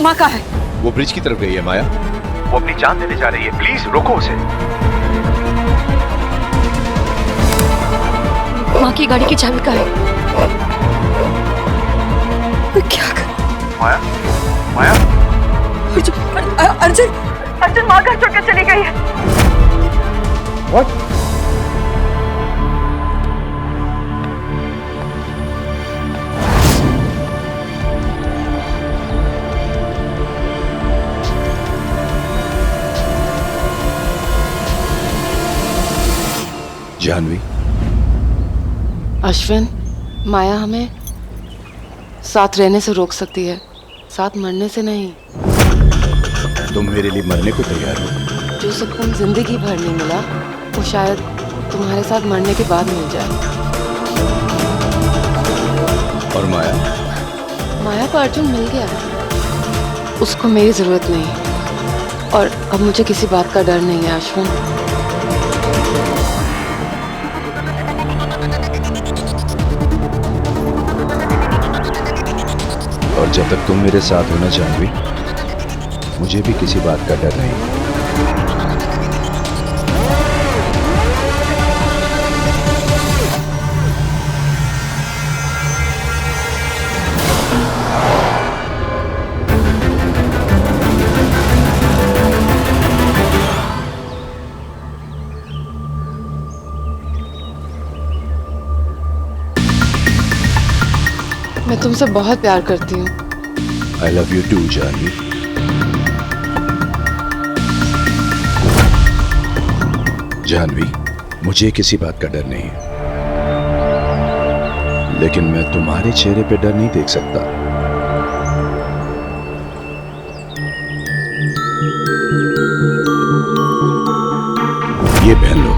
माँ कहाँ है? वो ब्रिज की तरफ गई है माया। वो अपनी जान देने जा रही है, प्लीज रोको उसे। माँ की गाड़ी की चाबी कहाँ है? मैं क्या करूं? माया, माया, अर्जुन, अर्जुन माँ घर छोड़कर चली गई है। What? जानवी, अश्विन, माया हमें साथ रहने से रोक सकती है, साथ मरने से नहीं। तुम मेरे लिए मरने को तैयार हो? जो सुकून जिंदगी भर नहीं मिला, वो शायद तुम्हारे साथ मरने के बाद मिल जाए। और माया? माया को अर्जुन मिल गया, उसको मेरी जरूरत नहीं, और अब मुझे किसी बात का डर नहीं है अश्विन। और जब तक तुम मेरे साथ होना जानवी, मुझे भी किसी बात का डर नहीं। मैं तुमसे बहुत प्यार करती हूँ। I love you too, Janvi. Janvi, मुझे किसी बात का डर नहीं है, लेकिन मैं तुम्हारे चेहरे पे डर नहीं देख सकता। ये पहन लो।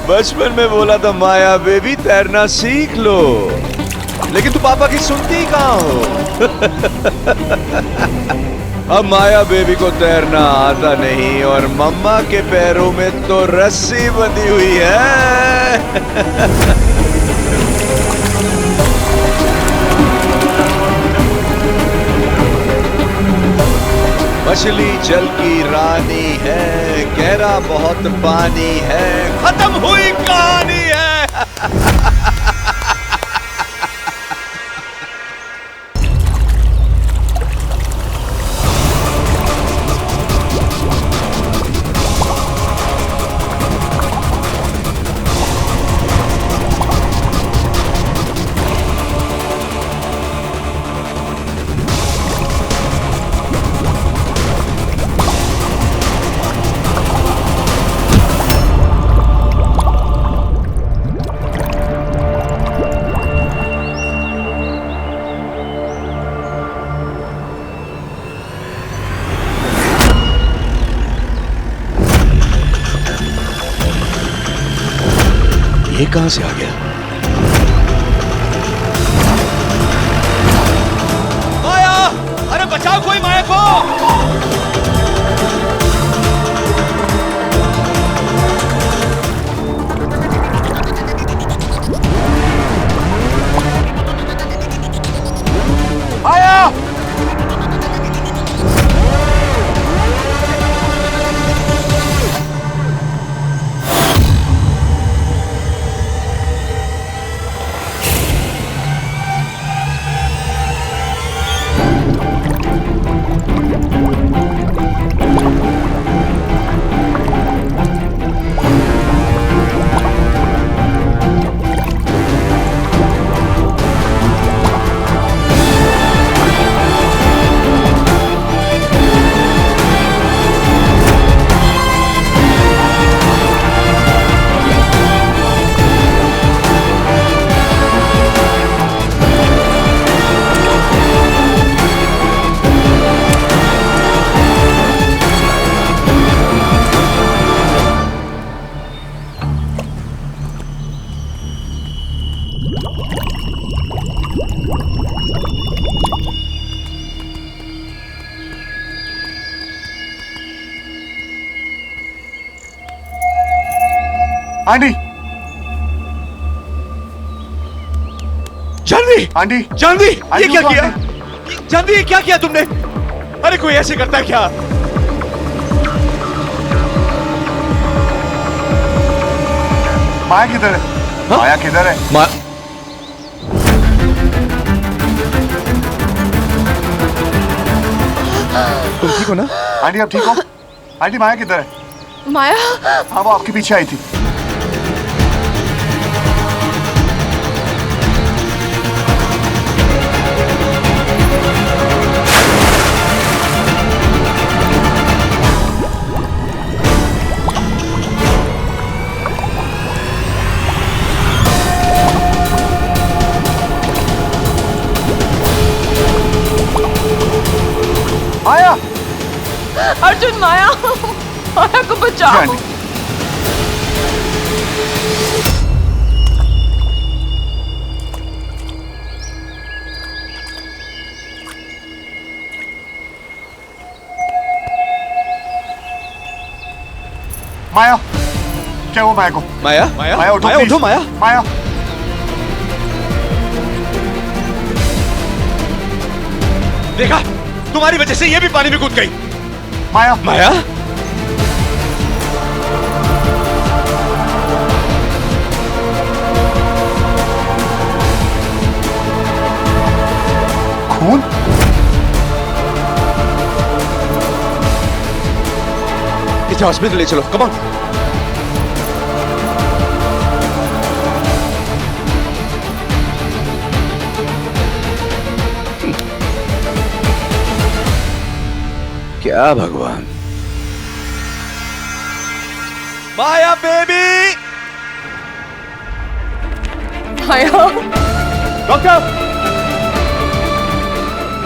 बचपन में बोला था माया बेबी तैरना सीख लो, लेकिन तू पापा की सुनती कहाँ हो? अब माया बेबी को तैरना आता नहीं और मम्मा के पैरों में तो रस्सी बंधी हुई है। मछली जल की रानी है, गहरा बहुत पानी है, खत्म हुई कहानी है। ये कहां से आ गया? माया! अरे बचाओ कोई माया को! माया! आंटी! जानवी! आंटी! जानवी! ये आंटी, क्या उठो, किया? जानवी, ये क्या किया तुमने? अरे कोई ऐसे करता है क्या? माया किधर है? हाँ? माया किधर है? तुम ठीक हो ना? आंटी आप ठीक हो? आंटी माया किधर है? माया, हाँ वो आपके पीछे आई थी। माया! अर्जुन, माया, माया को जी बचाओ। आंटी। माया! क्या हुआ माया को? माया? माया? माया उठो, माया please। उठो माया! माया! देखा? तुम्हारी वजह से ये भी पानी में कूद गई। माया! माया? खून? इसे हॉस्पिटल ले चलो, कम ऑन। क्या भगवान! माया बेबी! माया, डॉक्टर!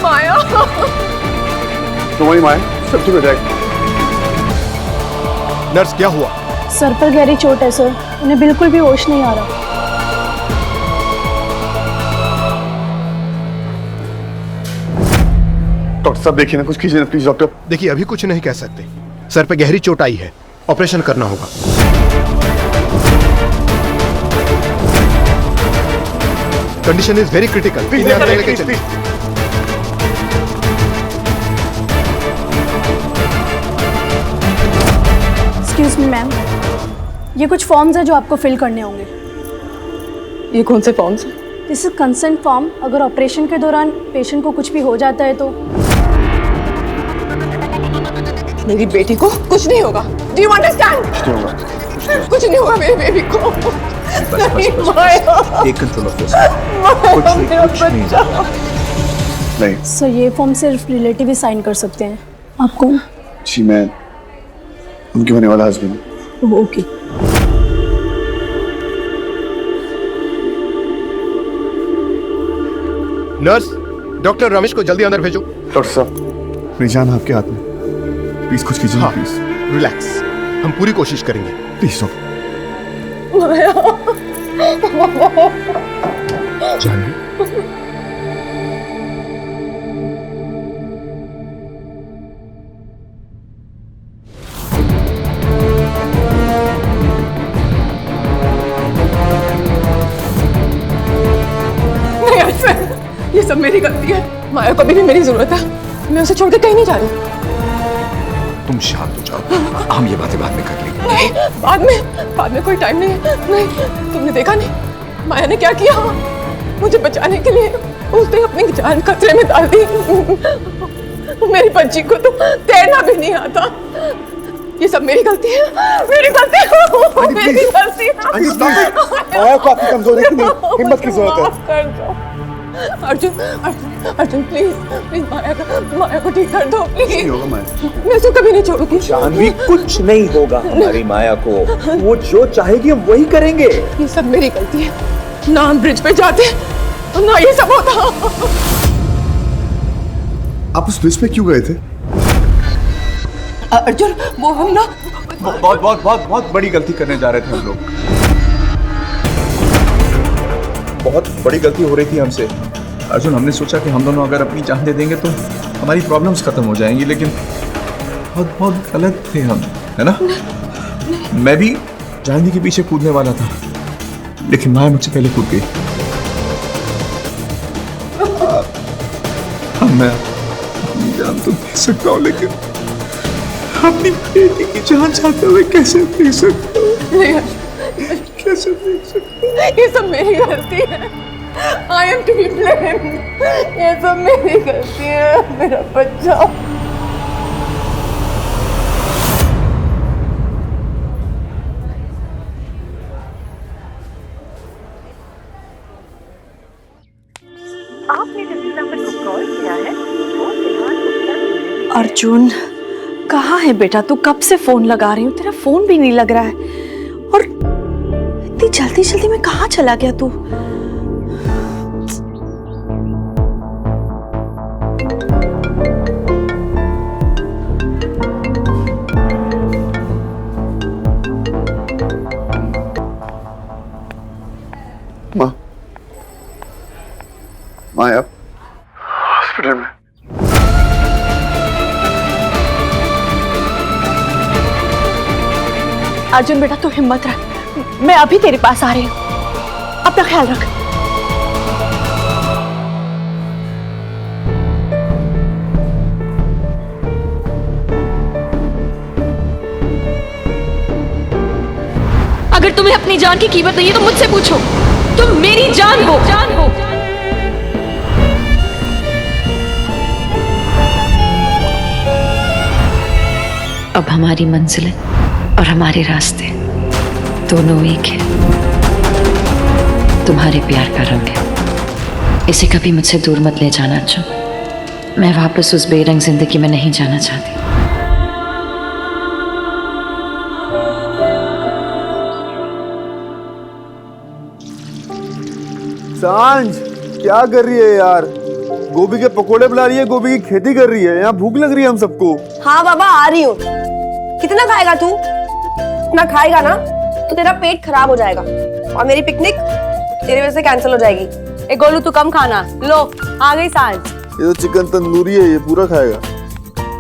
माया, तुम्हारी माया सब ठीक हो जाएगी। नर्स, क्या हुआ? सर पर गहरी चोट है सर, उन्हें बिल्कुल भी होश नहीं आ रहा। डॉक्टर साहब देखिए ना, कुछ कीजिए ना प्लीज डॉक्टर। देखिए अभी कुछ नहीं कह सकते, सर पे गहरी चोट आई है, ऑपरेशन करना होगा। Condition is very critical. Please please please. Excuse me ma'am, ये कुछ फॉर्म्स हैं जो आपको फिल करने होंगे। ये कौन से फॉर्म्स हैं? This is consent form. अगर ऑपरेशन के दौरान पेशेंट को कुछ भी हो जाता है तो मेरी बेटी को कुछ नहीं होगा। Do you understand? कुछ नहीं होगा मेरी बेबी को। नहीं माया, टेक कंट्रोल ऑफ नहीं सर ये फॉर्म सिर्फ रिलेटिव ही साइन कर सकते हैं। आप कौन? जी मैं उनके होने वाला husband. Okay. Nurse, doctor Ramesh को जल्दी अंदर भेजो। डॉक्टर साहब मेरी जान आपके हाथ में, प्लीज कुछ कीजिए हाँ, प्लीज रिलैक्स, हम पूरी कोशिश करेंगे। Please doctor. माया, जानवी, नहीं अरविंद, ये सब मेरी गलती है। माया को अभी भी मेरी जरूरत है। मैं उसे छोड़ के कहीं नहीं जा रही। तुम शांत हो जाओ, हम ये बातें बाद में कर लेंगे। नहीं, बाद में कोई टाइम नहीं है। नहीं, तुमने देखा नहीं माया ने क्या किया? मुझे बचाने के लिए उसने अपनी जान खतरे में डाल दी। मेरी बच्ची को तो तैरना भी नहीं आता। ये सब मेरी गलती है, मेरी गलती है, मेरी गलती है। माया को आपकी कमजोरी की नहीं, हिम्मत की जरूरत है। माफ कर दो अर्जुन, प्लीज माया को ठीक कर दो प्लीज। नहीं होगा माया। मैं उसे कभी नहीं छोड़ूंगी। जानवी, कुछ नहीं होगा हमारी माया को। वो जो चाहेगी हम वही करेंगे। ये सब मेरी गलती है। ना हम ब्रिज पे जाते और ना ये सब होता। आप उस ब्रिज पे क्यों गए थे? अर्जुन, वो हम ना बहुत बड़ी गलती करने जा रहे थे हम लोग। बहुत बड़ी गलती हो रही थी हमसे। अर्जुन, हमने सोचा कि हम दोनों अगर अपनी जान दे देंगे तो हमारी प्रॉब्लम्स खत्म हो जाएंगी, लेकिन बहुत गलत थे हम, है ना? मैं भी जानवी के पीछे कूदने वाला था, लेकिन माया मुझसे पहले कूद गई। मैं अपनी जान तो दे सकता हूँ, लेकिन अपनी बेटी की जान चाहते हुए कैसे दे सकता हूँ? नहीं अर्जुन, कैसे दे सकता हूँ? ये सब मेरी गलती है। I am to be blamed. ये सब मेरी गलती है। मेरा बच्चा। आपने जिस नंबर को कॉल किया है वो फिलहाल उपलब्ध नहीं है। अर्जुन, कहाँ है बेटा? तू कब से फोन लगा रही हूँ, तेरा फोन भी नहीं लग रहा है। और इतनी जल्दी जल्दी में कहाँ चला गया तू? माँ, माया हॉस्पिटल में। अर्जुन बेटा, तू हिम्मत रख, मैं अभी तेरे पास आ रही हूँ। अपना ख्याल रख। अगर तुम्हें अपनी जान की कीमत नहीं है तो मुझसे पूछो। तुम मेरी जान हो। अब हमारी मंजिलें और हमारे रास्ते दोनों एक हैं। तुम्हारे प्यार का रंग है, इसे कभी मुझसे दूर मत ले जाना अर्जुन। मैं वापस उस बेरंग जिंदगी में नहीं जाना चाहती। सांझ क्या कर रही है यार? गोभी के पकोड़े बना रही है, गोभी की खेती कर रही है। यहाँ भूख लग रही है हम सबको। हाँ बाबा, आ रही हूँ। कितना खाएगा तू? इतना खाएगा ना तो तेरा पेट खराब हो जाएगा और मेरी पिकनिक तेरी वजह से कैंसिल हो जाएगी। ए गोलू, तू कम खाना। लो, आ गई सांझ। ये तो चिकन तंदूरी है, ये पूरा खाएगा।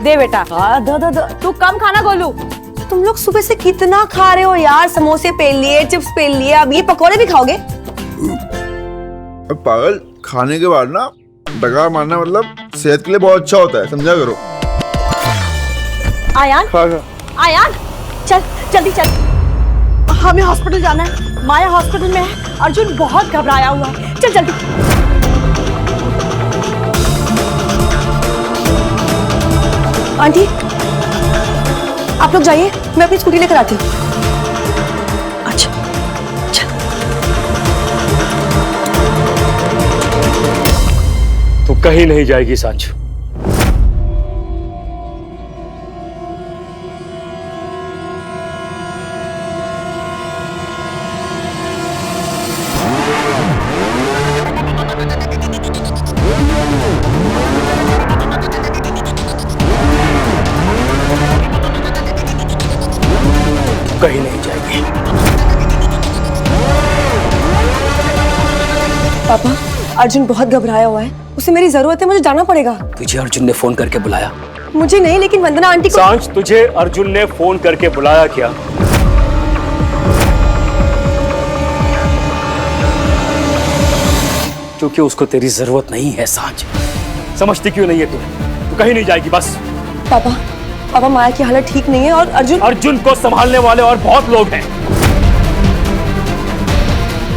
दे बेटा। दो। तू कम खाना गोलू। तुम लोग सुबह से कितना खा रहे हो यार? समोसे पेल लिए, चिप्स पेल लिए, अब ये पकौड़े भी खाओगे? पागल, खाने के बाद ना डकार मारना मतलब सेहत के लिए बहुत अच्छा होता है, समझा करो। आयान, आयान, चल जल्दी चल, हमें हॉस्पिटल जाना है। माया हॉस्पिटल में है, अर्जुन बहुत घबराया हुआ है। चल जल्दी। आंटी, आप लोग जाइए, मैं अपनी स्कूटी लेकर आती हूँ। अच्छा, चल। तू कहीं नहीं जाएगी सांझ। कहीं नहीं जाएगी। पापा, अर्जुन बहुत घबराया हुआ है, उसे मेरी जरूरत है, मुझे जाना पड़ेगा। तुझे अर्जुन ने फोन करके बुलाया? मुझे नहीं, लेकिन वंदना आंटी को। सांझ, तुझे अर्जुन ने फोन करके बुलाया क्या? क्योंकि उसको तेरी जरूरत नहीं है सांझ। समझती क्यों नहीं है तू कहीं नहीं जाएगी बस। पापा माया की हालत ठीक नहीं है और अर्जुन को संभालने वाले और बहुत लोग हैं।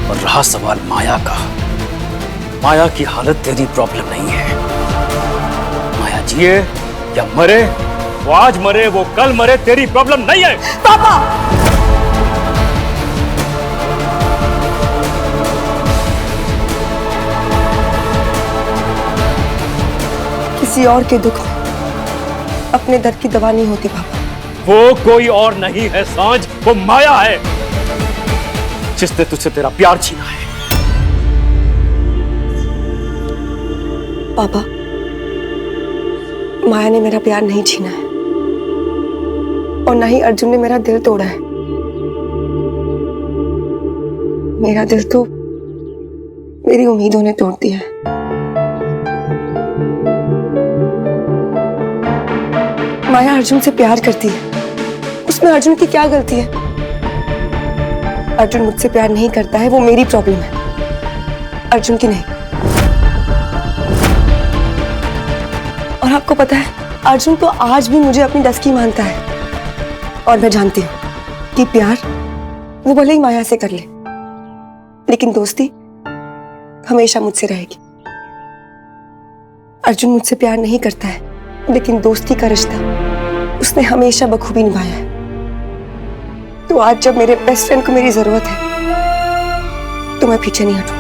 और रहा सवाल माया का, माया की हालत तेरी प्रॉब्लम नहीं है। माया जिए या मरे, वो आज मरे वो कल मरे, तेरी प्रॉब्लम नहीं है। पापा, किसी और के दुख में अपने दर्द की दवा नहीं होती पापा। वो कोई और नहीं है सांझ, वो माया है जिसने तुझसे तेरा प्यार छीना है। पापा, माया ने मेरा प्यार नहीं छीना है और ना ही अर्जुन ने मेरा दिल तोड़ा है। मेरा दिल तो मेरी उम्मीदों ने तोड़ दिया है। माया अर्जुन से प्यार करती है, उसमें अर्जुन की क्या गलती है? अर्जुन मुझसे प्यार नहीं करता है, वो मेरी प्रॉब्लम है, अर्जुन की नहीं। और आपको पता है, अर्जुन तो आज भी मुझे अपनी डस्की मानता है और मैं जानती हूं कि प्यार वो भले ही माया से कर ले, लेकिन दोस्ती हमेशा मुझसे रहेगी। अर्जुन मुझसे प्यार नहीं करता है, लेकिन दोस्ती का रिश्ता उसने हमेशा बखूबी निभाया है। तो आज जब मेरे बेस्ट फ्रेंड को मेरी जरूरत है तो मैं पीछे नहीं हटूंगी।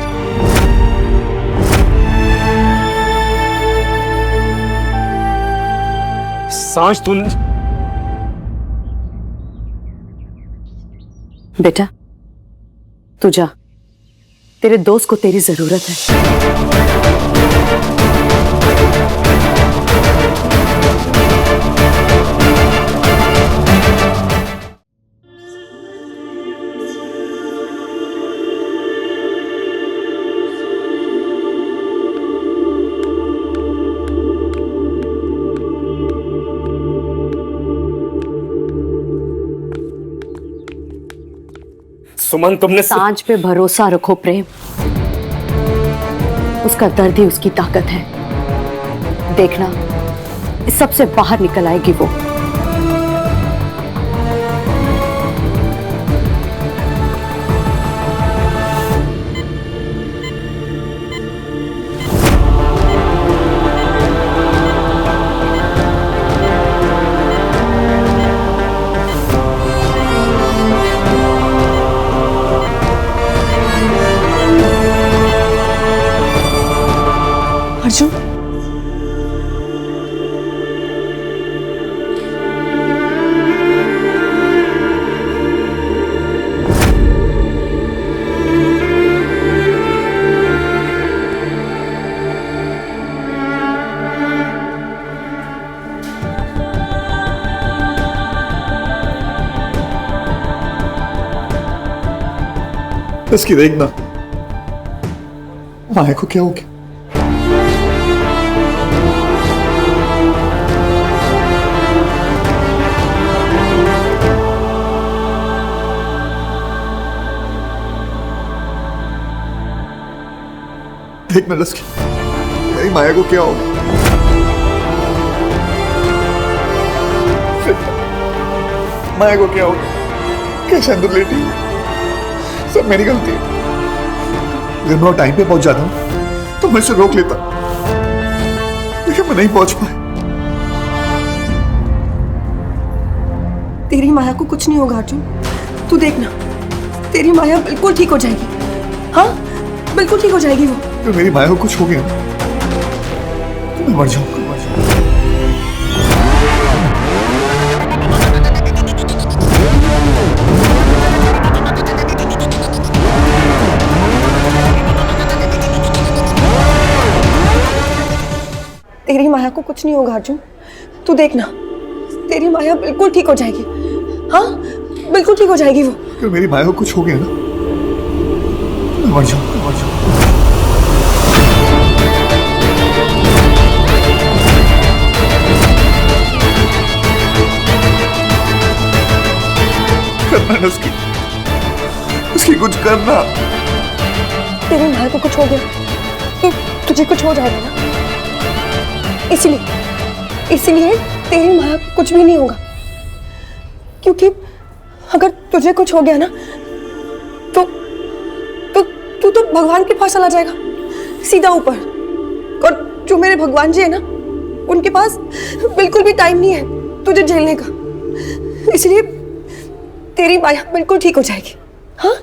सांझ, तुम बेटा तू जा, तेरे दोस्त को तेरी जरूरत है। सुमन, तुमने सांझ पे भरोसा रखो प्रेम, उसका दर्द ही उसकी ताकत है। देखना इस सबसे बाहर निकल आएगी वो। अर्जुन, इसकी देखना, माया को क्या हो गया? देखना लस्की, मेरी माया को क्या हो गया? माया को क्या हो गया? कैसे अंदर लेटी? सब मेरी गलती है। अगर मैं टाइम पे पहुंच जाता हूं तो मैं इसे रोक लेता, लेकिन मैं नहीं पहुंच पाया। तेरी माया को कुछ नहीं होगा अर्जुन, तू देखना, तेरी माया बिल्कुल ठीक हो जाएगी। हाँ, बिल्कुल ठीक हो जाएगी वो। तो मेरी माया को कुछ हो गया ना तो मैं मर जाऊंगा। तेरी माया को कुछ नहीं होगा अर्जुन, तू देखना, तेरी माया बिल्कुल ठीक हो जाएगी। हाँ, बिल्कुल ठीक हो जाएगी वो। तो मेरी माया को कुछ हो गया ना तो मैं मर जाऊंगा। करना ना उसकी कुछ करना। तेरी माँ को कुछ हो गया तो तुझे कुछ हो जाएगा ना, इसलिए तेरी माँ को कुछ भी नहीं होगा, क्योंकि अगर तुझे कुछ हो गया ना तो तू तो भगवान के पास चला जाएगा, सीधा ऊपर। और जो मेरे भगवान जी है ना, उनके पास बिल्कुल भी टाइम नहीं है तुझे झेलने का, इसलिए तेरी माया बिल्कुल ठीक हो जाएगी। हाँ,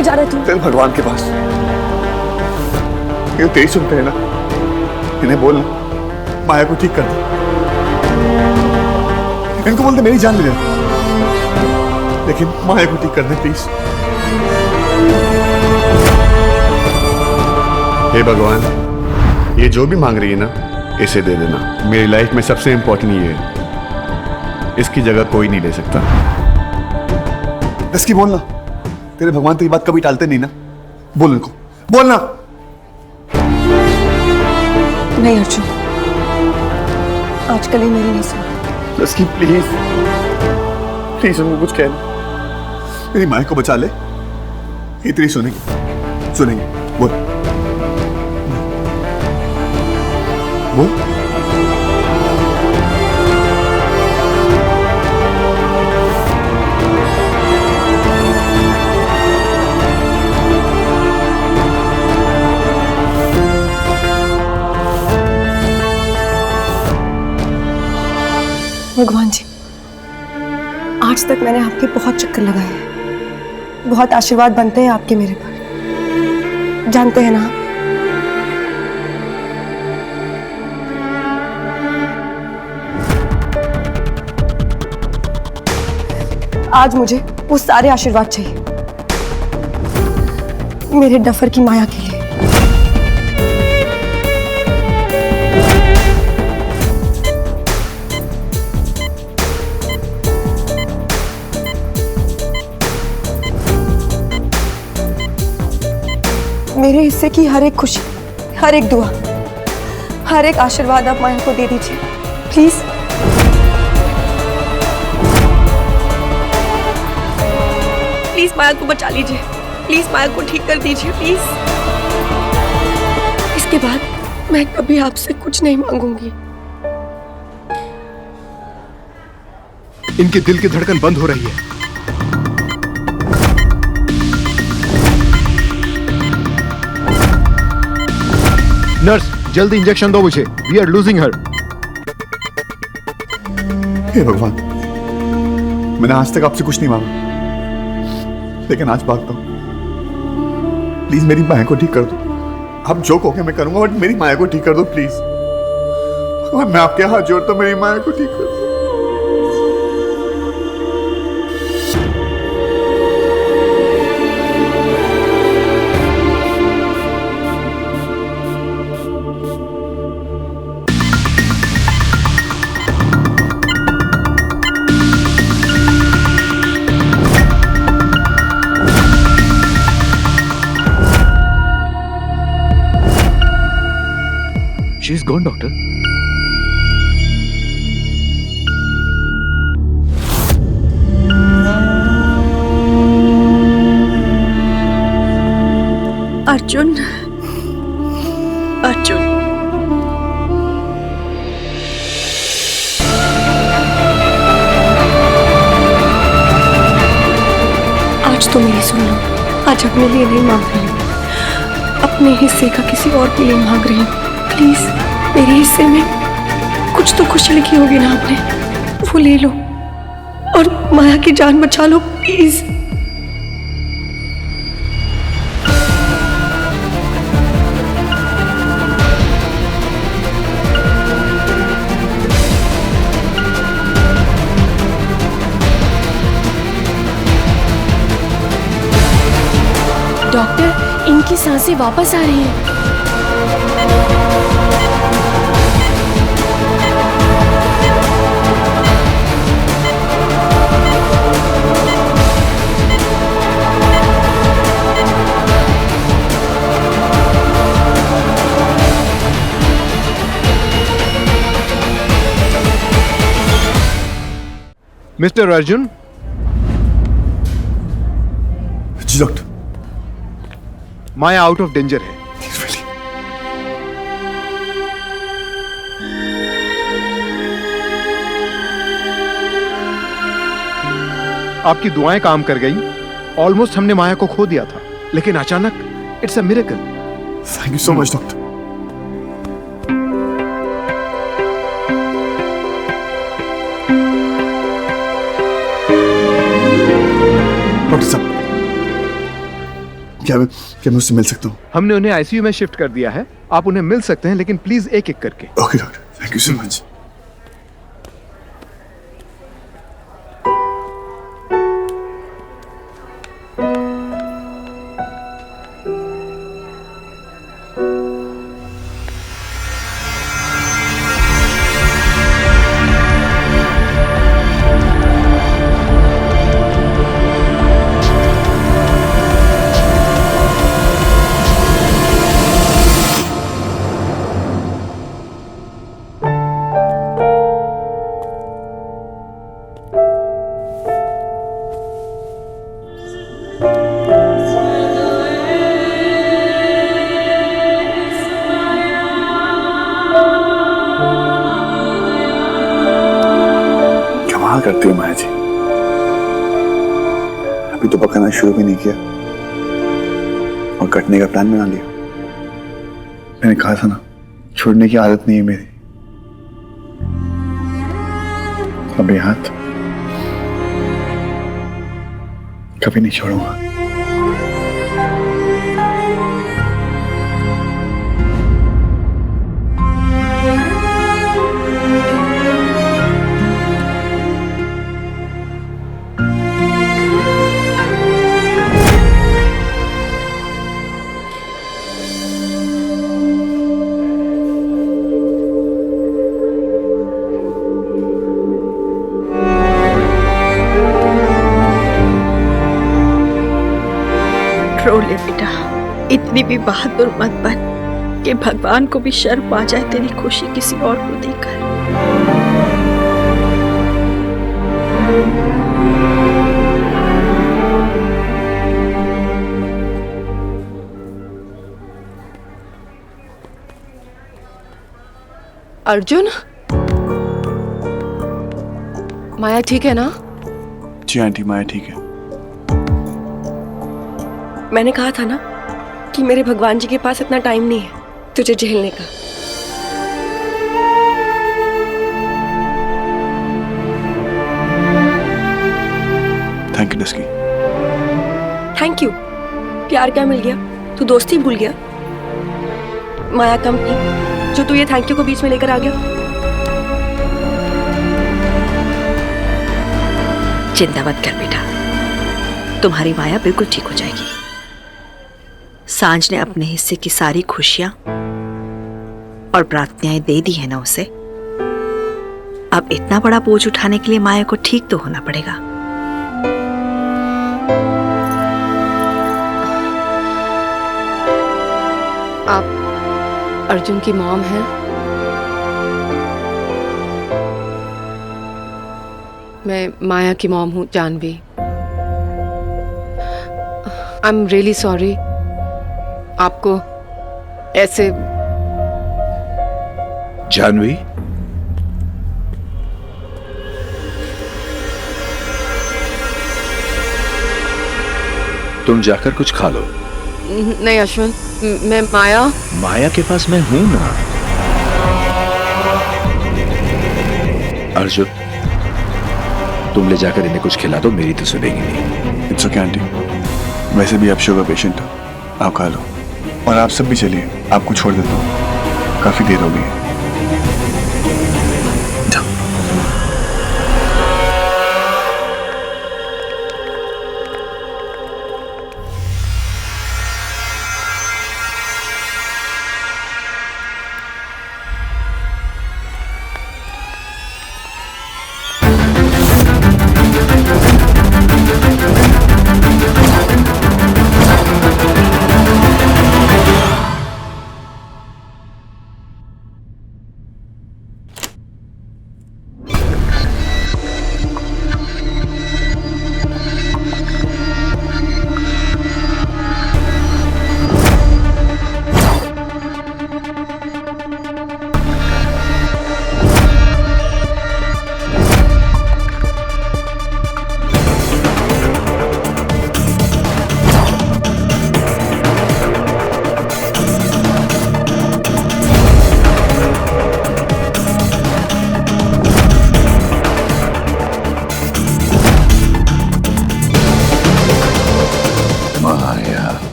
जा रहे तुम? चल भगवान के पास। ये तेरी सुनते हैं ना, इन्हें बोल माया को ठीक कर दे, इनको बोलते मेरी जान ले ले, लेकिन माया को ठीक कर दे प्लीज। हे भगवान, ये जो भी मांग रही है ना, इसे दे देना। मेरी लाइफ में सबसे इंपॉर्टेंट ये है, इसकी जगह कोई नहीं ले सकता। इसकी बोलना, तेरे भगवान तेरी बात कभी टालते नहीं ना, बोल इनको, बोलना। नहीं अर्जुन, आजकल ही मेरी नहीं सुन। इसकी प्लीज प्लीज उनको कुछ कहना, मेरी माँ को बचा ले, ये तेरी सुनेंगे। बोल बोल। भगवान जी, आज तक मैंने आपके बहुत चक्कर लगाए हैं, बहुत आशीर्वाद बनते हैं आपके मेरे पर, जानते हैं ना आप। आज मुझे वो सारे आशीर्वाद चाहिए, मेरे डफर की माया के लिए। मेरे हिस्से की हर एक खुशी, हर एक दुआ, हर एक आशीर्वाद आप माया को दे दीजिए प्लीज। प्लीज माया को बचा लीजिए, प्लीज माया को ठीक कर दीजिए प्लीज। इसके बाद मैं कभी आपसे कुछ नहीं मांगूंगी। इनके दिल की धड़कन बंद हो रही है। नर्स, जल्दी इंजेक्शन दो मुझे। We are losing her. हे भगवान, मैंने आज तक आपसे कुछ नहीं मांगा, लेकिन आज मांगता हूं, प्लीज मेरी माया को ठीक कर दो। आप जो कहोगे मैं करूंगा, बट मेरी माया को ठीक कर दो प्लीज। भगवान, मैं आपके हाथ जोड़ता हूं, मेरी माया को ठीक कर दो। She's gone, doctor. Arjun, Arjun, आज तो मेरी सुन लो, आज अपने लिए नहीं मांग रही हूँ, अपने हिस्से का किसी और के लिए मांग रही हूँ। प्लीज मेरे हिस्से में कुछ तो खुशी लिखी होगी ना आपने, वो ले लो और माया की जान बचा लो प्लीज। डॉक्टर, इनकी सांसें वापस आ रही हैं। मिस्टर अर्जुन, जी doctor. Maya out of danger है। आपकी दुआएं काम कर गई। ऑलमोस्ट हमने माया को खो दिया था, लेकिन अचानक it's a miracle. Thank you so much doctor. Doctor साहब, क्या मैं उससे मिल सकता हूँ? हमने उन्हें आईसीयू में शिफ्ट कर दिया है। आप उन्हें मिल सकते हैं, लेकिन प्लीज एक एक करके। Okay doctor, thank you so much. करती हो माया जी, अभी तो पकाना शुरू भी नहीं किया और कटने का प्लान बना लिया। मैंने कहा था ना, छोड़ने की आदत नहीं है मेरी। अब ये हाथ कभी नहीं छोड़ूंगा। रो ले बेटा, इतनी भी बहादुर मत बन कि भगवान को भी शर्म आ जाए तेरी खुशी किसी और को देखकर। अर्जुन, माया ठीक है ना? जी आंटी, माया ठीक है। मैंने कहा था ना कि मेरे भगवान जी के पास इतना टाइम नहीं है तुझे झेलने का। Thank you dusky. Thank you? प्यार क्या मिल गया? तू दोस्ती भूल गया? माया कम थी जो तू ये थैंक यू को बीच में लेकर आ गया? चिंता मत कर बेटा, तुम्हारी माया बिल्कुल ठीक हो जाएगी। सांझ ने अपने हिस्से की सारी खुशियां और प्रार्थनाएं दे दी है ना उसे। अब इतना बड़ा बोझ उठाने के लिए माया को ठीक तो होना पड़ेगा। आप अर्जुन की मॉम हैं? मैं माया की मॉम हूँ, Janvi. I am really sorry आपको ऐसे। जानवी, तुम जाकर कुछ खा लो। नहीं अश्विन, मैं माया के पास मैं हूं ना। अर्जुन, तुम ले जाकर इन्हें कुछ खिला दो, मेरी तो सुनेगी नहीं। इट्स ओके आंटी, वैसे भी आप शुगर पेशेंट हो, आप खा लो। और आप सब भी चलिए, आपको छोड़ देता हूँ, काफी देर हो गई है।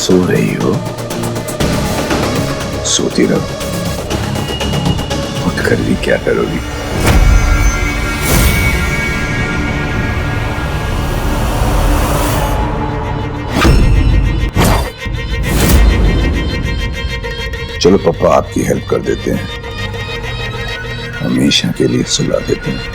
सो रही हो, सोती रहो, उठकर भी क्या करोगी? चलो पापा आपकी हेल्प कर देते हैं, हमेशा के लिए सुला देते हैं।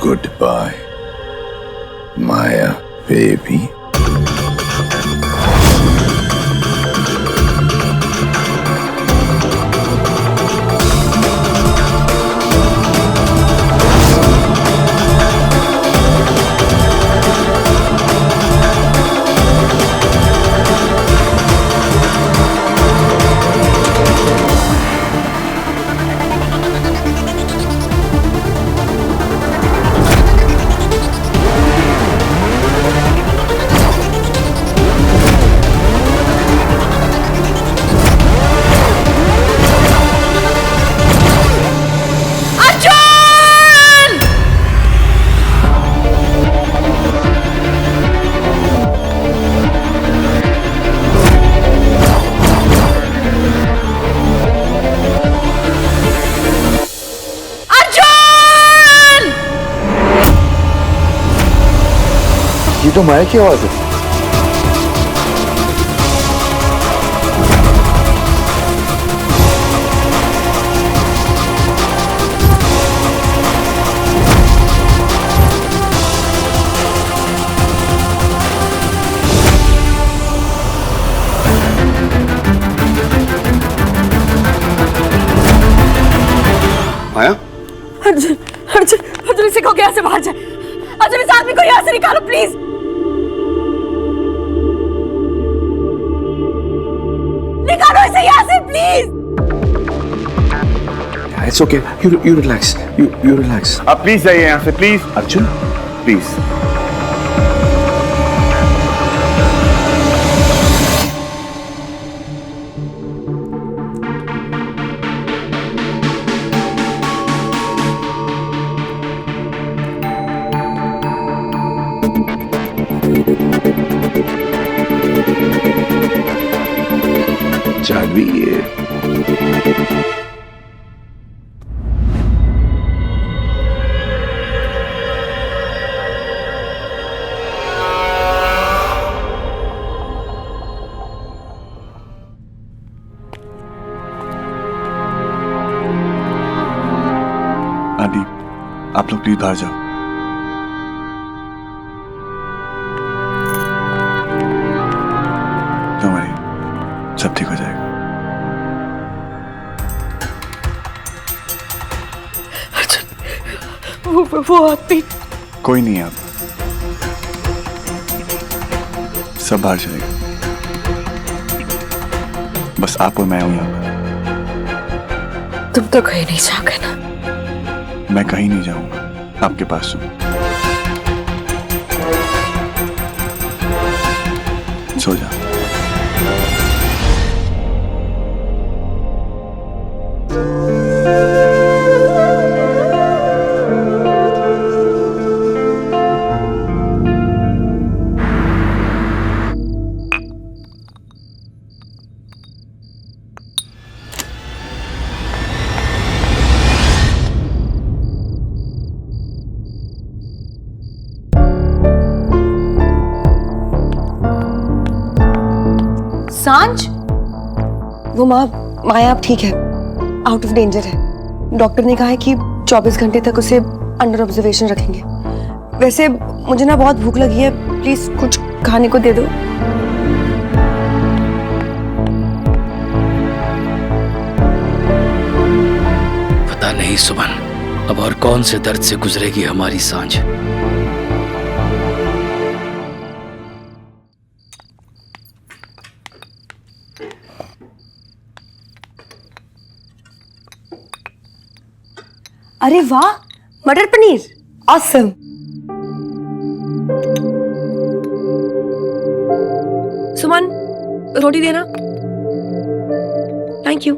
Goodbye, Maya, baby. ये तो माया की आवाज है। माया? अर्जुन, अर्जुन, अर्जुन इसे कहो यहाँ से बाहर जाए। अर्जुन इस आदमी को यहाँ से निकालो प्लीज। निकालो इसे यहाँ से please. It's okay. You relax. You relax. आप प्लीज जाइए यहाँ से, प्लीज। अर्जुन, प्लीज। जानवी, आप लोग प्लीज बाहर जाओ। Don't worry, सब ठीक हो जाएगा। वो आदमी कोई नहीं है अब, सब बाहर चलेगा। बस आप और मैं हूं यहाँ पर। तुम तो कहीं नहीं जाओगे ना? मैं कहीं नहीं जाऊंगा, आपके पास हूं। सो जा। सांझ, वो माया अब ठीक है, आउट ऑफ डेंजर है। डॉक्टर ने कहा है कि 24 घंटे तक उसे अंडर ऑब्जर्वेशन रखेंगे। वैसे मुझे ना बहुत भूख लगी है, प्लीज कुछ खाने को दे दो। पता नहीं सुमन, अब और कौन से दर्द से गुजरेगी हमारी सांझ। अरे वाह, मटर पनीर ऑसम। सुमन, रोटी देना। Thank you.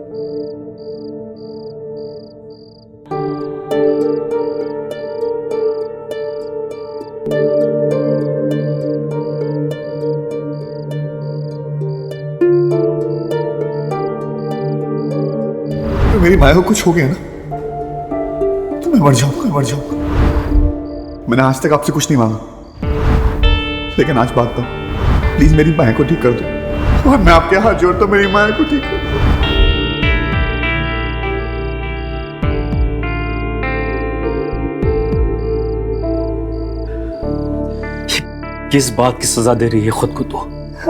मेरी माया को कुछ हो गया ना तो मैं मर जाऊंगा। मैंने आज तक आपसे कुछ नहीं मांगा, लेकिन आज बात दो, प्लीज मेरी माया को ठीक कर दो। और मैं आपके हाथ जोड़ता हूं, मेरी माया को ठीक कर दो। किस बात की सजा दे रही है खुद को तो?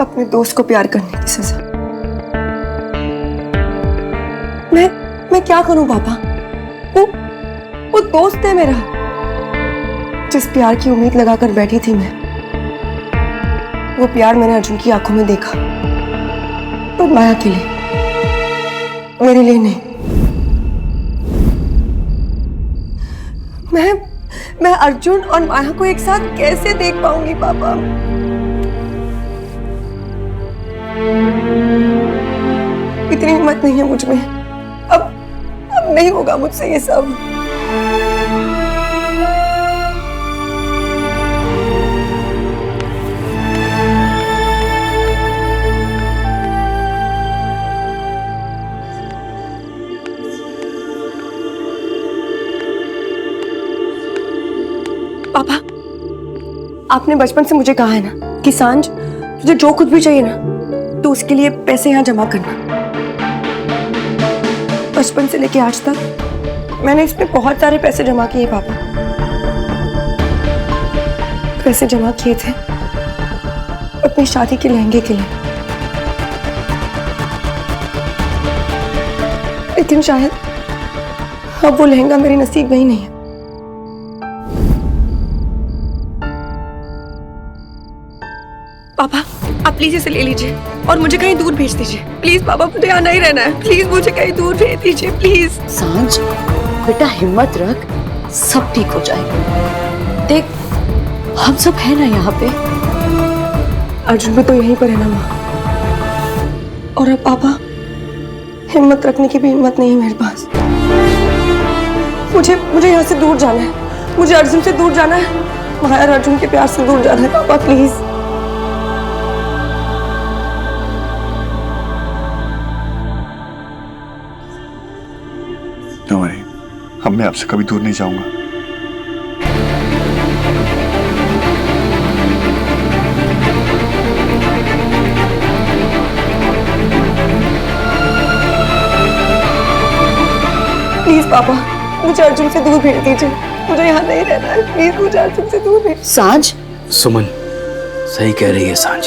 अपने दोस्त को प्यार करने की सजा। मैं क्या करूं पापा? वो दोस्त है मेरा, जिस प्यार की उम्मीद लगाकर बैठी थी मैं, वो प्यार मैंने अर्जुन की आंखों में देखा, पर माया के लिए, मेरे लिए नहीं। मैं अर्जुन और माया को एक साथ कैसे देख पाऊंगी पापा? इतनी हिम्मत नहीं है मुझ में। अब नहीं होगा मुझसे ये सब। पापा, आपने बचपन से मुझे कहा है ना कि सांझ, तुझे जो कुछ भी चाहिए ना तो उसके लिए पैसे यहाँ जमा करना। बचपन से लेके आज तक मैंने इसमें बहुत सारे पैसे जमा किए पापा। पैसे जमा किए थे अपनी शादी के लहंगे के लिए, लेकिन शायद अब वो लहंगा मेरे नसीब में ही नहीं है। पापा, आप प्लीज इसे ले लीजिए और मुझे कहीं दूर भेज दीजिए। प्लीज पापा, मुझे यहाँ नहीं रहना है। प्लीज मुझे कहीं दूर भेज दीजिए, प्लीज। सांझ, बेटा हिम्मत रख, सब ठीक हो जाएगा। देख, हम सब है ना यहाँ पे। अर्जुन भी तो यहीं पर है ना माँ। और अब पापा, हिम्मत रखने की भी हिम्मत नहीं है मेरे पास। मुझे यहाँ से दूर जाना है। मुझे अर्जुन से दूर जाना है। माया और अर्जुन के प्यार से दूर जाना है पापा, प्लीज। Don't worry, अब मैं आपसे कभी दूर नहीं जाऊंगा। प्लीज पापा, मुझे अर्जुन से दूर भेज दीजिए। मुझे यहाँ नहीं रहना है, प्लीज मुझे अर्जुन से दूर रहे। सांझ, सुमन सही कह रही है सांझ।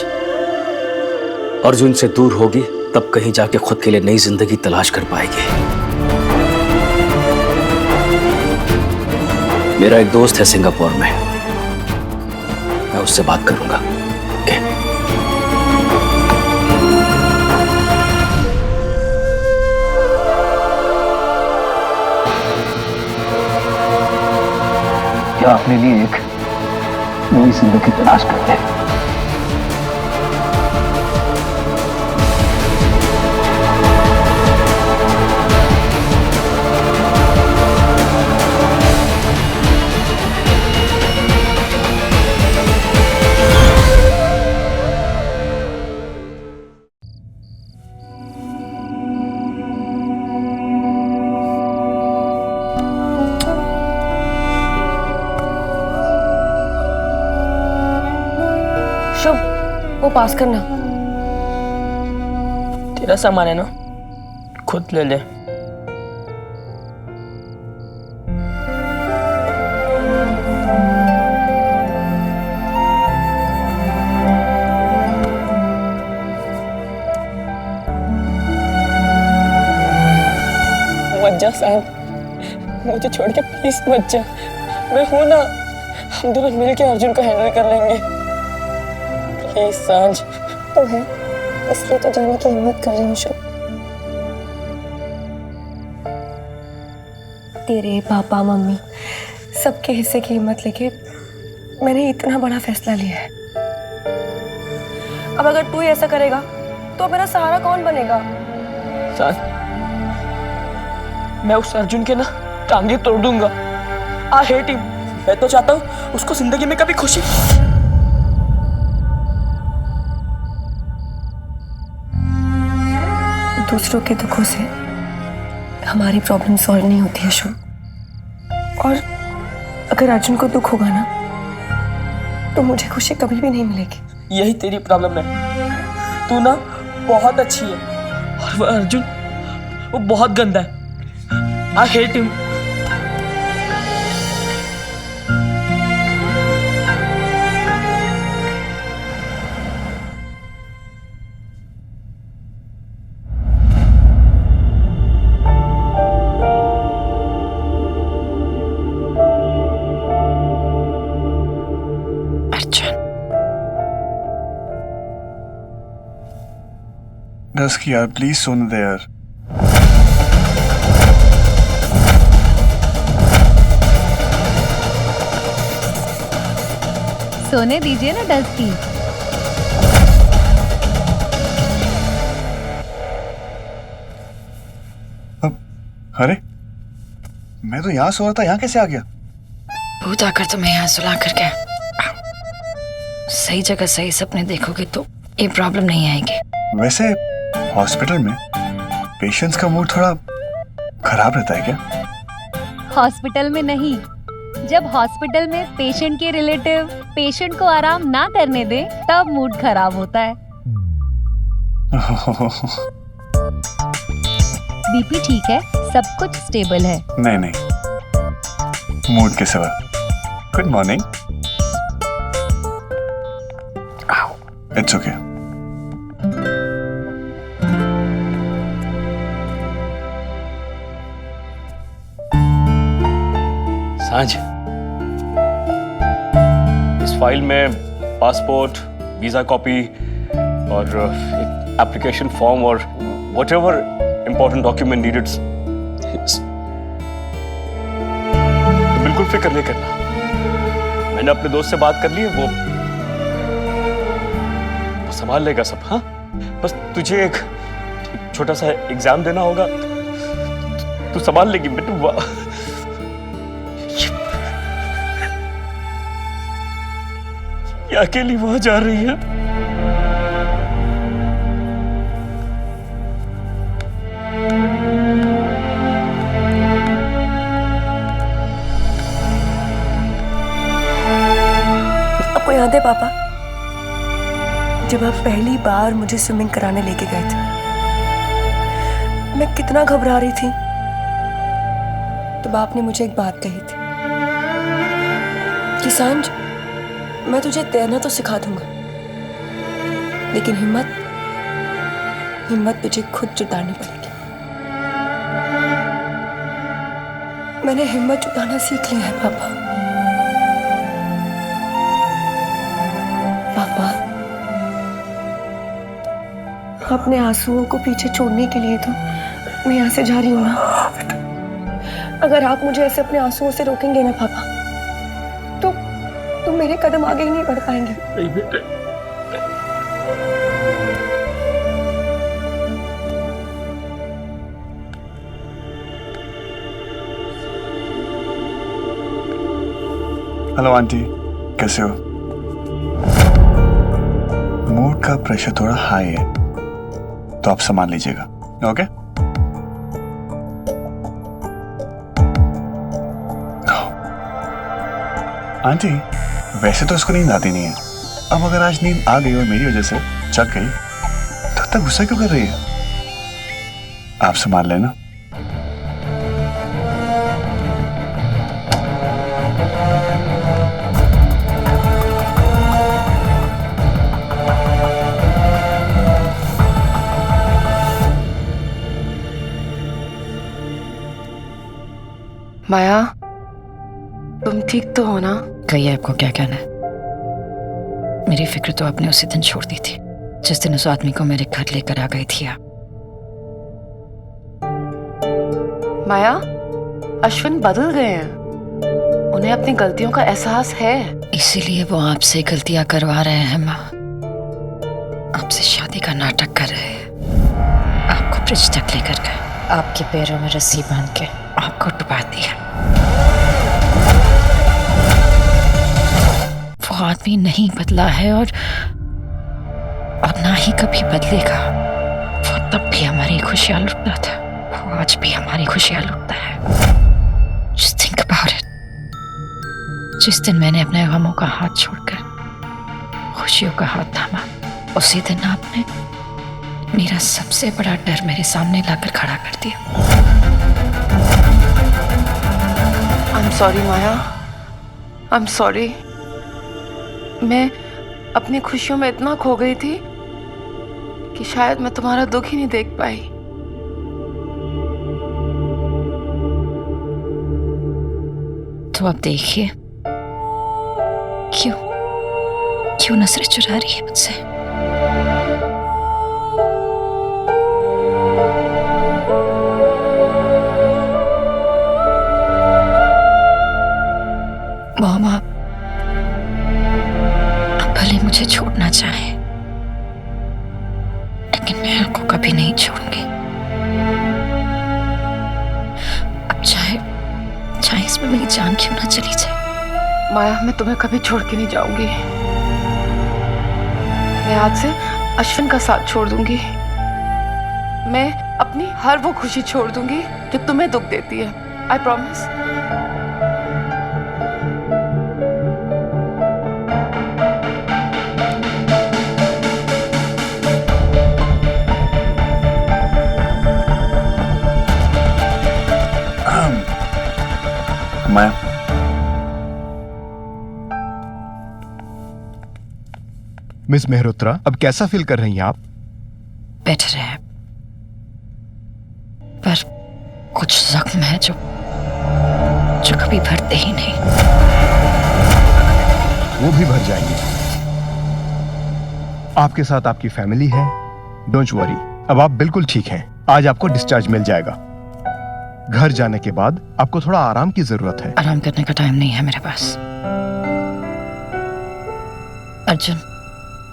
अर्जुन से दूर होगी तब कहीं जाके खुद के लिए नई जिंदगी तलाश कर पाएगी। मेरा एक दोस्त है सिंगापुर में, मैं उससे बात करूंगा। ओके? क्या अपने लिए एक नई जिंदगी तलाश करते हैं। शुभ, वो पास करना। तेरा सामान है ना, खुद ले ले। मत जा साहब, मुझे छोड़ के प्लीज मत जा। मैं हूं ना, हम दोनों मिलके अर्जुन को हैंडल कर लेंगे। प्लीज सांझ। तो है, इसलिए तो जाने की हिम्मत कर रही हूँ शुभ। तेरे पापा मम्मी सबके हिस्से की हिम्मत लेके मैंने इतना बड़ा फैसला लिया है। अब अगर तू ही ऐसा करेगा तो मेरा सहारा कौन बनेगा? सांझ, मैं उस अर्जुन के ना टांगे तोड़ दूंगा। I hate him. मैं तो चाहता हूँ उसको जिंदगी में कभी खुशी। दूसरों के दुखों से हमारी प्रॉब्लम सॉल्व नहीं होती है शुभ। और अगर अर्जुन को दुख होगा ना तो मुझे खुशी कभी भी नहीं मिलेगी। यही तेरी प्रॉब्लम है। तू ना बहुत अच्छी है और वो अर्जुन वो बहुत गंदा है। I hate him. दस की यार, प्लीज सुन दे यार। सोने दीजिए ना 10 की। अरे मैं तो यहाँ सो रहा था, यहाँ कैसे आ गया? भूत आकर तुम्हें यहाँ सुला कर गया। सही जगह सही सपने देखोगे तो ये प्रॉब्लम नहीं आएगी। वैसे हॉस्पिटल में पेशेंट्स का मूड थोड़ा खराब रहता है क्या? हॉस्पिटल में नहीं, जब हॉस्पिटल में पेशेंट के रिलेटिव पेशेंट को आराम ना करने दे तब मूड खराब होता है। बीपी ठीक है, सब कुछ स्टेबल है। नहीं नहीं, मूड के सिवा। Good morning. It's okay. सांझ, इस फाइल में पासपोर्ट, वीजा कॉपी और एक एप्लीकेशन फॉर्म और व्हाटएवर इंपॉर्टेंट डॉक्यूमेंट नीडेड, तो बिल्कुल फिक्र नहीं करना। मैंने अपने दोस्त से बात कर ली है, वो संभाल लेगा सब। हाँ, बस तुझे एक छोटा सा एग्जाम देना होगा, तू संभाल लेगी बेटू। ये अकेली वहां जा रही है। आपको याद है पापा, जब आप पहली बार मुझे स्विमिंग कराने लेके गए थे, मैं कितना घबरा रही थी। तब आपने मुझे एक बात कही थी कि सांझ मैं तुझे तैरना तो सिखा दूंगा, लेकिन हिम्मत तुझे खुद जुटानी पड़ेगी। मैंने हिम्मत जुटाना सीख लिया है पापा। पापा, अपने आंसुओं को पीछे छोड़ने के लिए तो मैं यहाँ से जा रही हूँ ना। अगर आप मुझे ऐसे अपने आंसुओं से रोकेंगे ना पापा, तो मेरे कदम आगे ही नहीं बढ़ पाएंगे। नहीं बेटे, हेलो आंटी, कैसे हो? मूड का प्रेशर थोड़ा हाई है, तो आप संभाल लीजिएगा, ओके? आंटी, वैसे तो उसको नींद आती नहीं है। अब अगर आज नींद आ गई और मेरी वजह से जग गई, तो इतना गुस्सा क्यों कर रही है? आप संभाल लेना। माया, तुम ठीक तो हो ना? कहिए, आपको क्या कहना है? मेरी फिक्र तो आपने उसी दिन छोड़ दी थी जिस दिन उस आदमी को मेरे घर लेकर आ गई थी आप। माया, अश्विन बदल गए हैं, उन्हें अपनी गलतियों का एहसास है। इसीलिए वो आपसे गलतियां करवा रहे हैं माँ, आपसे शादी का नाटक कर रहे हैं। आपको ब्रिज तक लेकर गए, आपके पैरों में रस्सी बांध के आपको डुबा दिया। वो आदमी नहीं बदला है और ना ही कभी बदलेगा। वो तब भी हमारी खुशियां लुटता था, वो आज भी हमारी खुशियां लुटता है। Just think about it. जिस दिन मैंने अपने गमों का हाथ छोड़कर खुशियों का हाथ थामा, उसी दिन आपने मेरा सबसे बड़ा डर मेरे सामने लाकर खड़ा कर दिया। I'm sorry Maya, I'm sorry। मैं अपनी खुशियों में इतना खो गई थी कि शायद मैं तुम्हारा दुख ही नहीं देख पाई। तो अब देखिए, क्यों नजरें चुरा रही है मुझसे? मॉम, आप भले मुझे छोड़ना चाहे, लेकिन मैं आपको कभी नहीं छोड़ूंगी। अब चाहे इसमें मेरी जान क्यों ना चली जाए। माया, मैं तुम्हें कभी छोड़ के नहीं जाऊंगी। मैं आज से अश्विन का साथ छोड़ दूंगी। मैं अपनी हर वो खुशी छोड़ दूंगी जो तुम्हें दुख देती है। I promise. Maya, miss Mehrotra, अब कैसा फील कर रही हैं आप? बेटर है, पर कुछ जख्म है जो कभी भरते ही नहीं। वो भी भर जाएंगे। आपके साथ आपकी फैमिली है, डोंट वरी। अब आप बिल्कुल ठीक हैं। आज आपको डिस्चार्ज मिल जाएगा। घर जाने के बाद आपको थोड़ा आराम की जरूरत है। आराम करने का टाइम नहीं है मेरे पास। अर्जुन,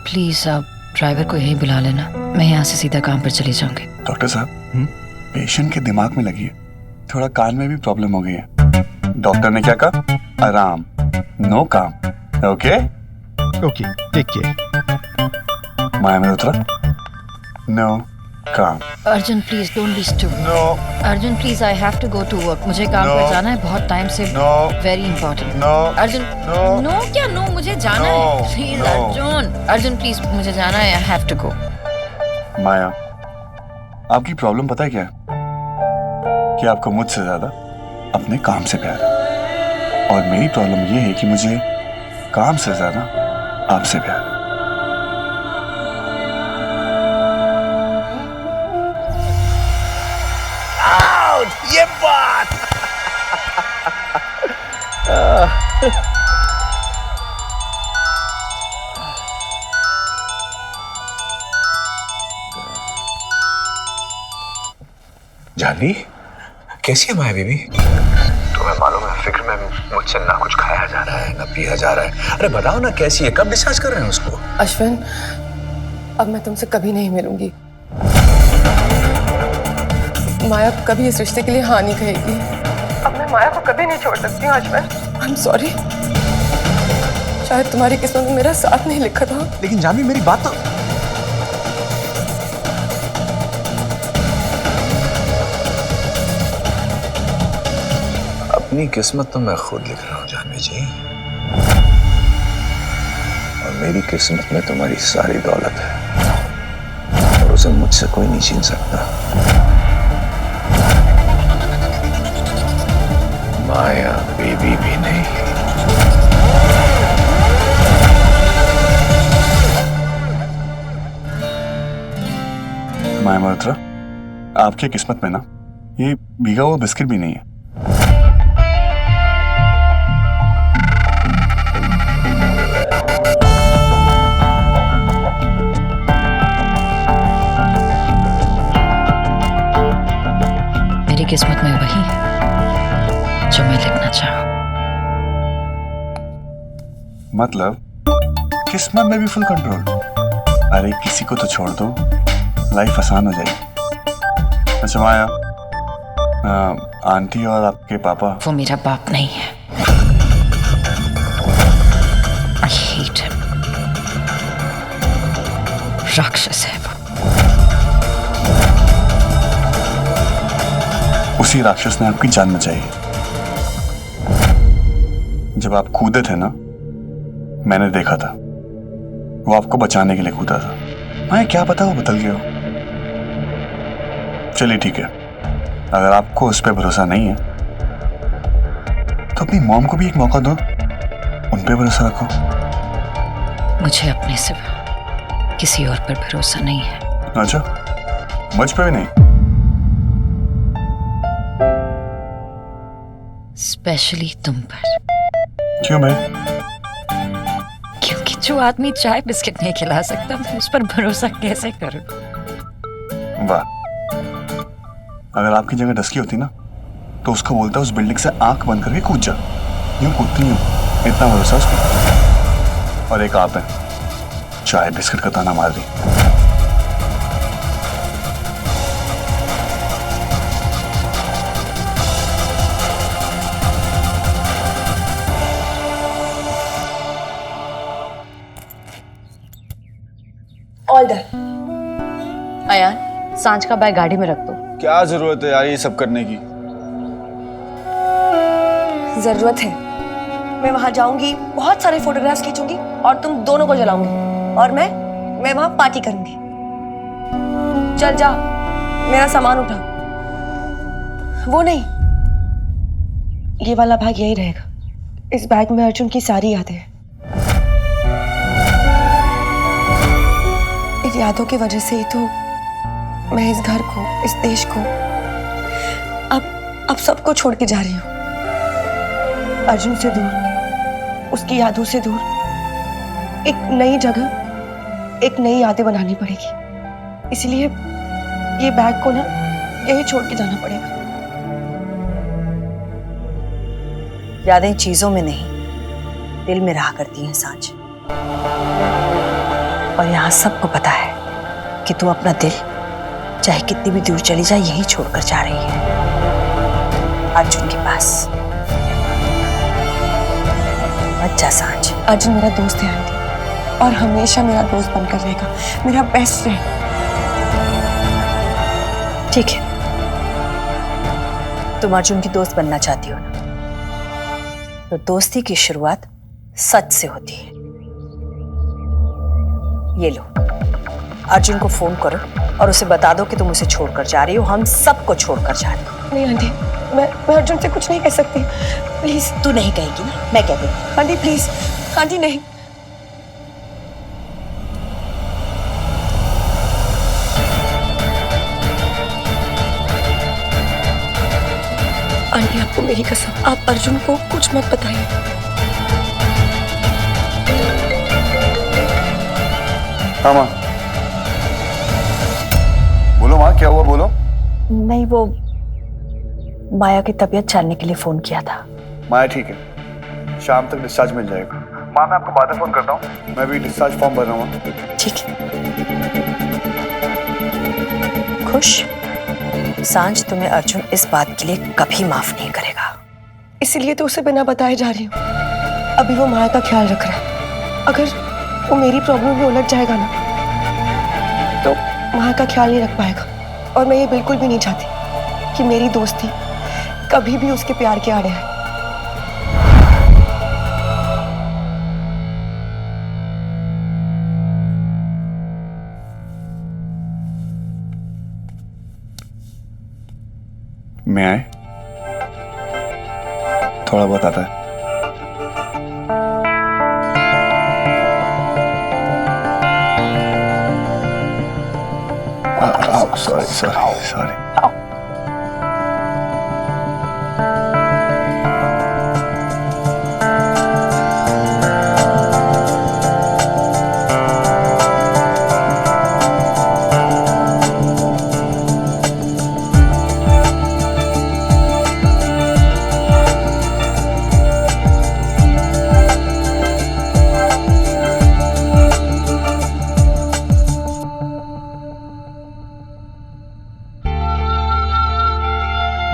प्लीज आप ड्राइवर को यहीं बुला लेना, मैं यहाँ से सीधा काम पर चली जाऊंगी। डॉक्टर साहब, पेशेंट के दिमाग में लगी है, थोड़ा कान में भी प्रॉब्लम हो गई है। डॉक्टर ने क्या कहा? आराम, नो काम। Okay okay, take care. Maya Mehrotra, no काम। Arjun please don't be stupid. No Arjun please, I have to go to work. मुझे काम No. पर जाना है बहुत टाइम से। No. Very important. No. Arjun, No. No क्या नो, मुझे जाना No. है प्लीज। No. अर्जुन प्लीज, मुझे जाना है, आई हैव टू गो। माया, आपकी प्रॉब्लम पता है क्या है? कि आपको मुझसे ज्यादा अपने काम से प्यार है। और मेरी प्रॉब्लम ये है कि मुझे काम से ज्यादा आपसे प्यार। ये बात जानवी, कैसी है माया बीबी? तुम्हें मालूम है फिक्र में मुझसे ना कुछ खाया जा रहा है ना पिया जा रहा है। अरे बताओ ना कैसी है, कब डिस्चार्ज कर रहे हैं उसको? अश्विन, अब मैं तुमसे कभी नहीं मिलूंगी। माया कभी इस रिश्ते के लिए हाँ नहीं कहेगी। अब मैं माया को कभी नहीं छोड़ सकती हूँ अश्विन। I am sorry. शायद तुम्हारी किस्मत में मेरा साथ नहीं लिखा था। लेकिन जानवी मेरी बात तो। अपनी किस्मत तो मैं खुद लिख रहा हूँ जानवी जी, और मेरी किस्मत में तुम्हारी सारी दौलत है और उसे मुझसे कोई नहीं छीन सकता। माया बीबी भी नहीं। माया मल्होत्रा, आपकी किस्मत में ना ये भीगा हुआ बिस्किट भी नहीं है। मेरी किस्मत में वही है जो मैं लिखना चाहूं। मतलब किस्मत में भी फुल कंट्रोल। अरे किसी को तो छोड़ दो, लाइफ आसान हो जाएगी। अच्छा माया, आंटी और आपके पापा? वो मेरा बाप नहीं है। I hate him। राक्षस है वो। उसी राक्षस ने आपकी जान बचाई। जब आप कूदे थे ना, मैंने देखा था, वो आपको बचाने के लिए कूदा था। मैं क्या पता वो बदल गया हो। चलिए ठीक है, अगर आपको उस पर भरोसा नहीं है तो अपनी मॉम को भी एक मौका दो, उन पे भरोसा रखो। मुझे अपने सिवा किसी और पर भरोसा नहीं है। अच्छा, मुझ पे भी नहीं? स्पेशली तुम पर। क्यों भाई? क्योंकि जो आदमी चाय बिस्किट नहीं खिला सकता, मैं उस पर भरोसा कैसे करूं? वाह, अगर आपकी जगह डस्की होती ना तो उसको बोलता उस बिल्डिंग से आंख बंद करके कूद जा। यूं कूदती हूँ, इतना भरोसा उसको। और एक आप है, चाय बिस्किट का ताना मार रही। All done. अयान, सांझ का बैग गाड़ी में रख दो। क्या जरूरत है यार ये सब करने की? जरूरत है। मैं वहां जाऊंगी, बहुत सारे फोटोग्राफ्स खींचूंगी और तुम दोनों को जलाऊंगी, और मैं वहां पार्टी करूंगी। चल जा, मेरा सामान उठा। वो नहीं, ये वाला बैग यही रहेगा। इस बैग में अर्जुन की सारी यादें हैं। इन यादों की वजह से ही तो मैं इस घर को, इस देश को, अब सबको छोड़ के जा रही हूँ। अर्जुन से दूर, उसकी यादों से दूर, एक नई जगह, एक नई यादें बनानी पड़ेगी। इसलिए ये बैग को ना यही छोड़ के जाना पड़ेगा। यादें चीजों में नहीं, दिल में रहा करती हैं सांझ। और यहाँ सबको पता है कि तू अपना दिल चाहे कितनी भी दूर चली जाए यहीं छोड़कर जा रही है, अर्जुन के पास। मत जा सांझ। अर्जुन मेरा दोस्त है आंटी, और हमेशा मेरा दोस्त बनकर रहेगा, मेरा बेस्ट फ्रेंड। ठीक है, तुम अर्जुन की दोस्त बनना चाहती हो ना, तो दोस्ती की शुरुआत सच से होती है। ये लो, अर्जुन को फोन करो और उसे बता दो कि तुम उसे छोड़कर जा रही हो, हम सबको छोड़कर जा रही हो। नहीं आंटी, मैं अर्जुन से कुछ नहीं कह सकती। प्लीज। तू नहीं कहेगी ना, मैं कह दूंगी। आंटी प्लीज, आंटी नहीं, आंटी आपको मेरी कसम, आप अर्जुन को कुछ मत बताइए। हाँ माँ, बोलो माँ, क्या हुआ बोलो। नहीं, वो माया की तबीयत जानने के लिए फोन किया था। माया ठीक है, शाम तक डिस्चार्ज मिल जाएगा। माँ मैं आपको बाद में फोन करता हूँ, मैं भी डिस्चार्ज फॉर्म भर रहा हूँ। ठीक है। खुश, सांझ तुम्हें अर्जुन इस बात के लिए कभी माफ नहीं करेगा। इसीलिए तो उसे बिना बताए जा रही हूँ। अभी वो माया का ख्याल रख रहा है। अगर वो मेरी प्रॉब्लम में उलझ जाएगा ना, तो माया का ख्याल नहीं रख पाएगा। और मैं ये बिल्कुल भी नहीं चाहती कि मेरी दोस्ती कभी भी उसके प्यार के आड़े आए। मैं आए, थोड़ा बहुत आता है। सॉरी।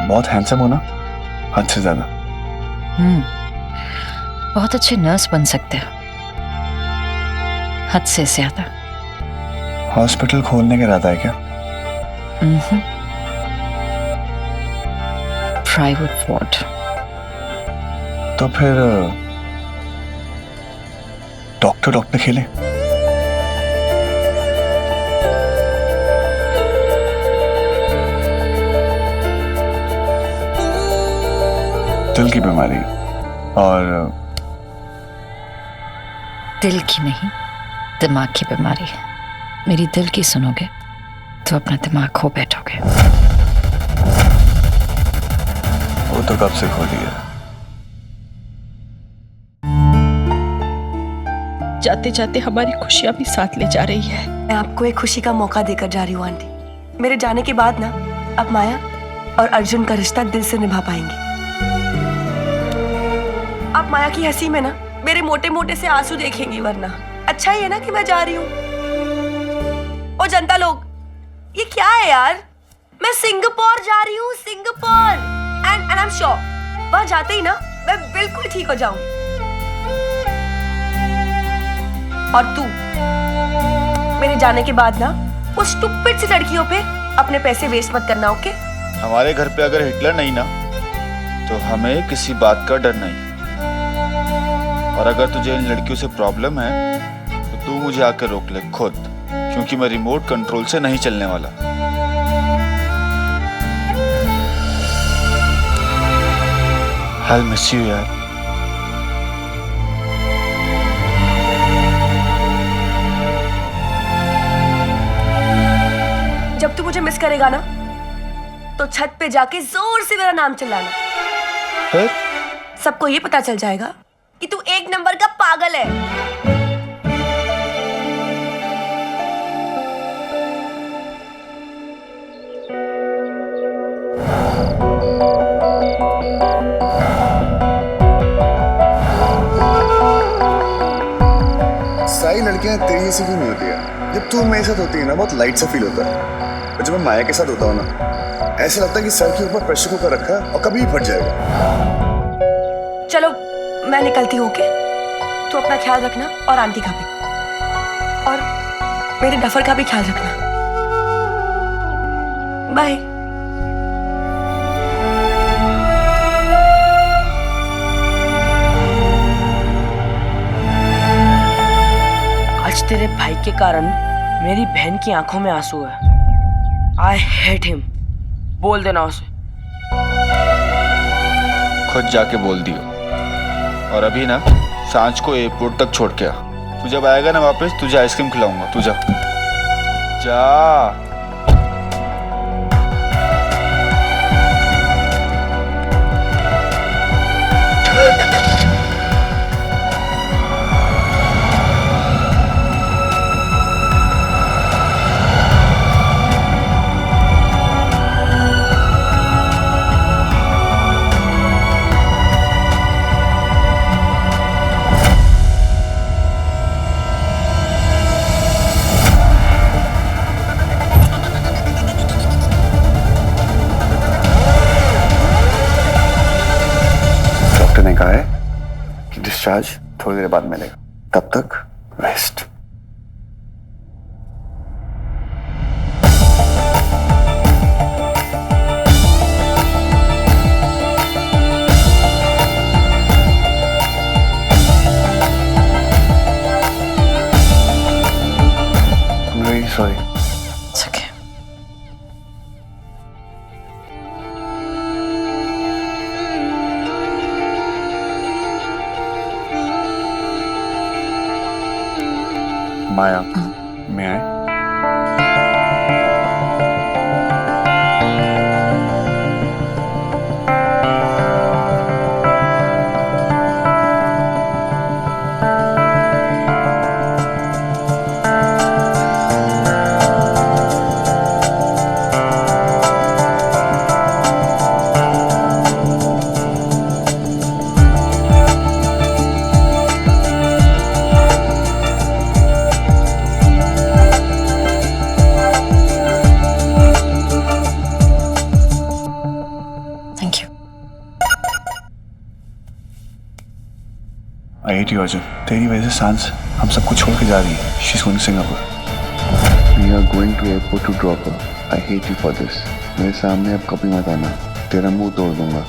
बहुत हैंडसम हो ना, हद से ज्यादा। बहुत अच्छे नर्स बन सकते हो, हद से ज्यादा। हॉस्पिटल खोलने का इरादा है क्या? Private ward. तो फिर डॉक्टर खेलें। दिल की बीमारी और दिल की नहीं, दिमाग की बीमारी है। मेरी दिल की सुनोगे तो अपना दिमाग खो बैठोगे। वो तो कब से खो दिया। जाते जाते हमारी खुशियां भी साथ ले जा रही है। मैं आपको एक खुशी का मौका देकर जा रही हूँ आंटी। मेरे जाने के बाद ना, अब माया और अर्जुन का रिश्ता दिल से निभा पाएंगे। आप माया की हंसी में ना मेरे मोटे मोटे से आंसू देखेंगी, वरना अच्छा ही है ना कि मैं जा रही हूँ। ओ जनता लोग, ये क्या है यार? मैं सिंगापुर जा रही हूँ, Singapore. And I am sure वहां जाते ही ना मैं बिल्कुल ठीक हो जाऊंगी। और तू मेरे जाने के बाद ना उस स्टूपिड सी लड़कियों पे अपने पैसे वेस्ट मत करना, ओके? हमारे घर पे अगर हिटलर नहीं ना, तो हमें किसी बात का डर नहीं। और अगर तुझे इन लड़कियों से प्रॉब्लम है तो तू मुझे आकर रोक ले खुद, क्योंकि मैं रिमोट कंट्रोल से नहीं चलने वाला। I'll miss you यार। जब तू मुझे मिस करेगा ना, तो छत पे जाके जोर से मेरा नाम चिल्लाना। फिर सबको ये पता चल जाएगा कि तू एक नंबर का पागल है। सारी लड़कियां तेरी जैसी क्यों नहीं होती है? जब तू मेरे साथ होती है ना, बहुत लाइट सा फील होता है। और जब मैं माया के साथ होता हूँ ना, ऐसा लगता है कि सर के ऊपर प्रेशर कुकर रखा है और कभी भी फट जाएगा। चलो मैं निकलती हूँ, ओके? तू अपना ख्याल रखना और आंटी का भी, और मेरे डफर का भी ख्याल रखना। बाय। आज तेरे भाई के कारण मेरी बहन की आंखों में आंसू है। I hate him. बोल देना उसे। खुद जाके बोल दियो। और अभी ना सांझ को एयरपोर्ट तक छोड़ के आ। तू जब आएगा ना वापस तुझे आइसक्रीम खिलाऊंगा। तू जा जा। डॉक्टर ने कहा है कि डिस्चार्ज थोड़ी देर बाद मिलेगा, तब तक rest. I'm really sorry. It's okay. माया, मैं आए? Thank you. I hate you, Arjun. तेरी वजह से सांस हम सबको छोड़ के जा रही है। She's going to Singapore. We are going to airport to drop her. I hate you for this. मेरे सामने अब कभी मत आना, तेरा मुंह तोड़ दूंगा।